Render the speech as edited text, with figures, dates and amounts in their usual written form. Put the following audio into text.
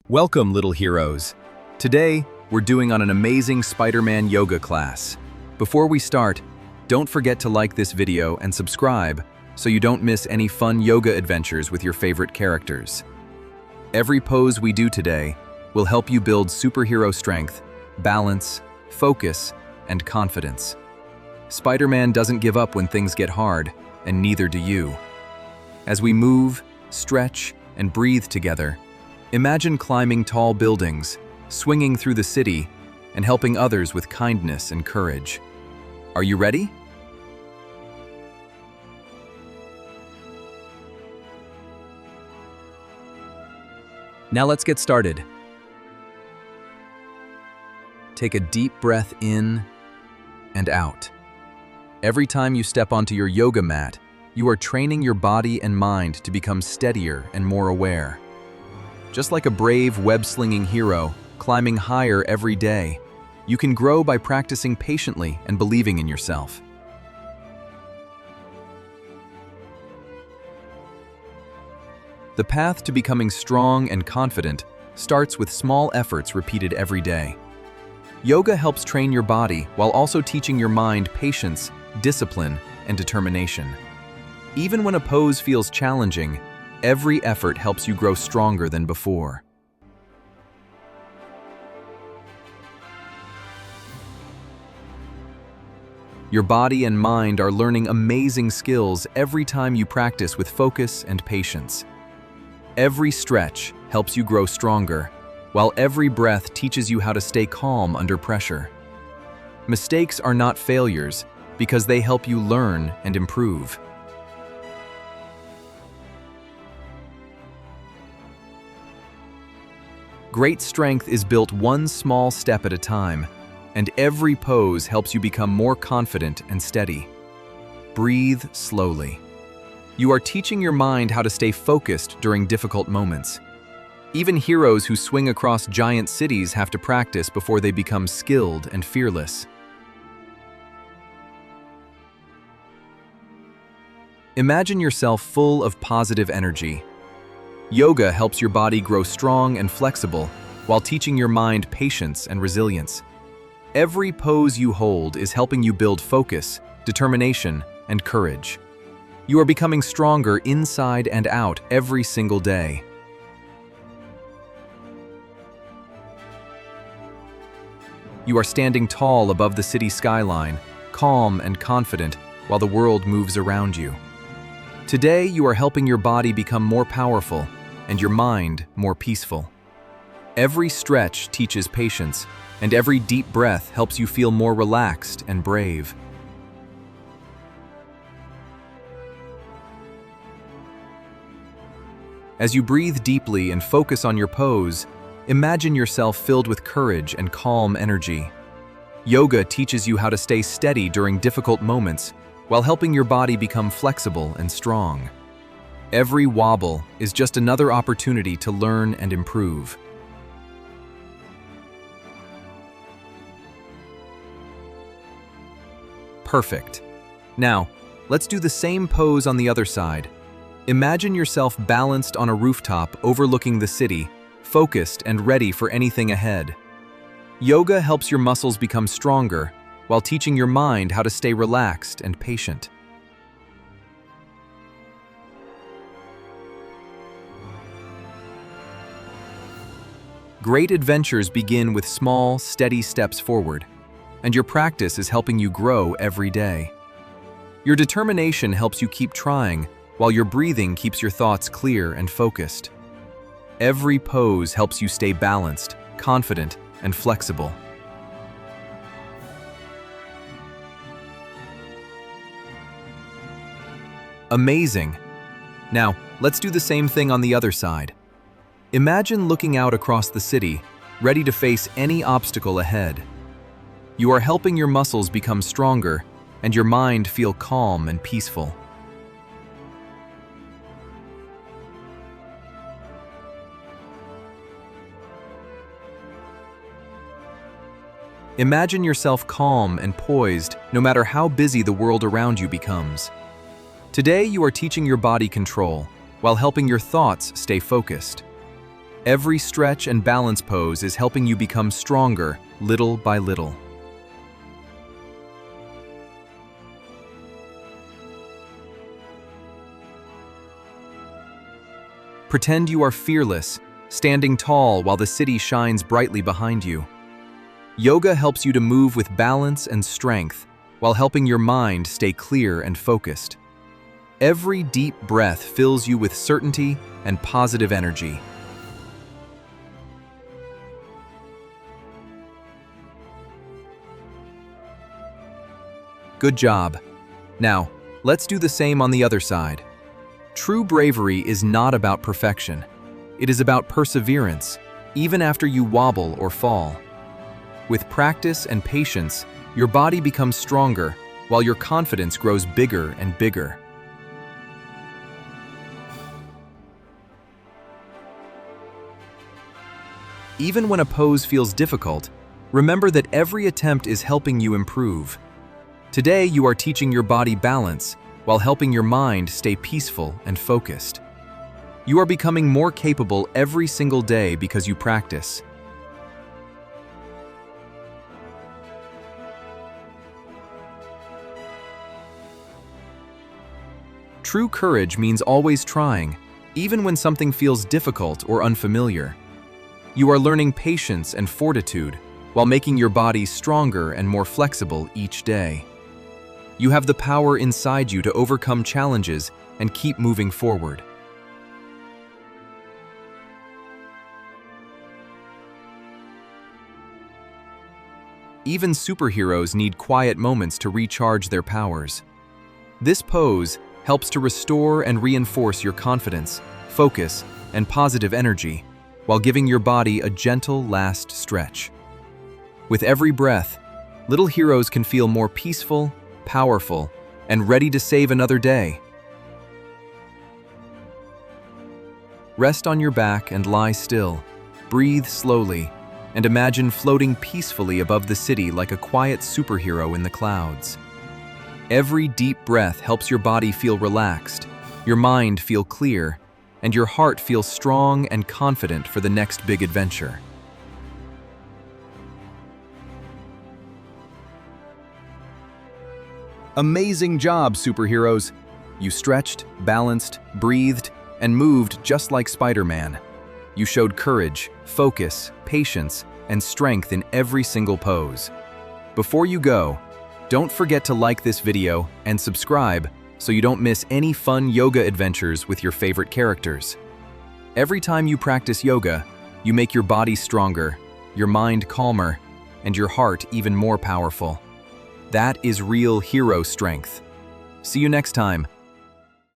Welcome, little heroes. Today, we're doing on an amazing Spider-Man yoga class. Before we start, don't forget to like this video and subscribe so you don't miss any fun yoga adventures with your favorite characters. Every pose we do today will help you build superhero strength, balance, focus, and confidence. Spider-Man doesn't give up when things get hard, and neither do you. As we move, stretch, and breathe together, imagine climbing tall buildings, swinging through the city, and helping others with kindness and courage. Are you ready? Now let's get started. Take a deep breath in and out. Every time you step onto your yoga mat, you are training your body and mind to become steadier and more aware. Just like a brave web-slinging hero, climbing higher every day, you can grow by practicing patiently and believing in yourself. The path to becoming strong and confident starts with small efforts repeated every day. Yoga helps train your body while also teaching your mind patience, discipline, and determination. Even when a pose feels challenging, every effort helps you grow stronger than before. Your body and mind are learning amazing skills every time you practice with focus and patience. Every stretch helps you grow stronger, while every breath teaches you how to stay calm under pressure. Mistakes are not failures because they help you learn and improve. Great strength is built one small step at a time, and every pose helps you become more confident and steady. Breathe slowly. You are teaching your mind how to stay focused during difficult moments. Even heroes who swing across giant cities have to practice before they become skilled and fearless. Imagine yourself full of positive energy. Yoga helps your body grow strong and flexible while teaching your mind patience and resilience. Every pose you hold is helping you build focus, determination, and courage. You are becoming stronger inside and out every single day. You are standing tall above the city skyline, calm and confident while the world moves around you. Today, you are helping your body become more powerful and your mind more peaceful. Every stretch teaches patience, and every deep breath helps you feel more relaxed and brave. As you breathe deeply and focus on your pose, imagine yourself filled with courage and calm energy. Yoga teaches you how to stay steady during difficult moments while helping your body become flexible and strong. Every wobble is just another opportunity to learn and improve. Perfect. Now, let's do the same pose on the other side. Imagine yourself balanced on a rooftop overlooking the city, focused and ready for anything ahead. Yoga helps your muscles become stronger while teaching your mind how to stay relaxed and patient. Great adventures begin with small, steady steps forward, and your practice is helping you grow every day. Your determination helps you keep trying, while your breathing keeps your thoughts clear and focused. Every pose helps you stay balanced, confident, and flexible. Amazing! Now, let's do the same thing on the other side. Imagine looking out across the city, ready to face any obstacle ahead. You are helping your muscles become stronger and your mind feel calm and peaceful. Imagine yourself calm and poised no matter how busy the world around you becomes. Today, you are teaching your body control while helping your thoughts stay focused. Every stretch and balance pose is helping you become stronger, little by little. Pretend you are fearless, standing tall while the city shines brightly behind you. Yoga helps you to move with balance and strength, while helping your mind stay clear and focused. Every deep breath fills you with certainty and positive energy. Good job. Now, let's do the same on the other side. True bravery is not about perfection. It is about perseverance, even after you wobble or fall. With practice and patience, your body becomes stronger, while your confidence grows bigger and bigger. Even when a pose feels difficult, remember that every attempt is helping you improve. Today, you are teaching your body balance, while helping your mind stay peaceful and focused. You are becoming more capable every single day because you practice. True courage means always trying, even when something feels difficult or unfamiliar. You are learning patience and fortitude, while making your body stronger and more flexible each day. You have the power inside you to overcome challenges and keep moving forward. Even superheroes need quiet moments to recharge their powers. This pose helps to restore and reinforce your confidence, focus, and positive energy, while giving your body a gentle last stretch. With every breath, little heroes can feel more peaceful, powerful, and ready to save another day. Rest on your back and lie still. Breathe slowly, and imagine floating peacefully above the city like a quiet superhero in the clouds. Every deep breath helps your body feel relaxed, your mind feel clear, and your heart feel strong and confident for the next big adventure. Amazing job, superheroes! You stretched, balanced, breathed, and moved just like Spider-Man. You showed courage, focus, patience, and strength in every single pose. Before you go, don't forget to like this video and subscribe so you don't miss any fun yoga adventures with your favorite characters. Every time you practice yoga, you make your body stronger, your mind calmer, and your heart even more powerful. That is real hero strength. See you next time.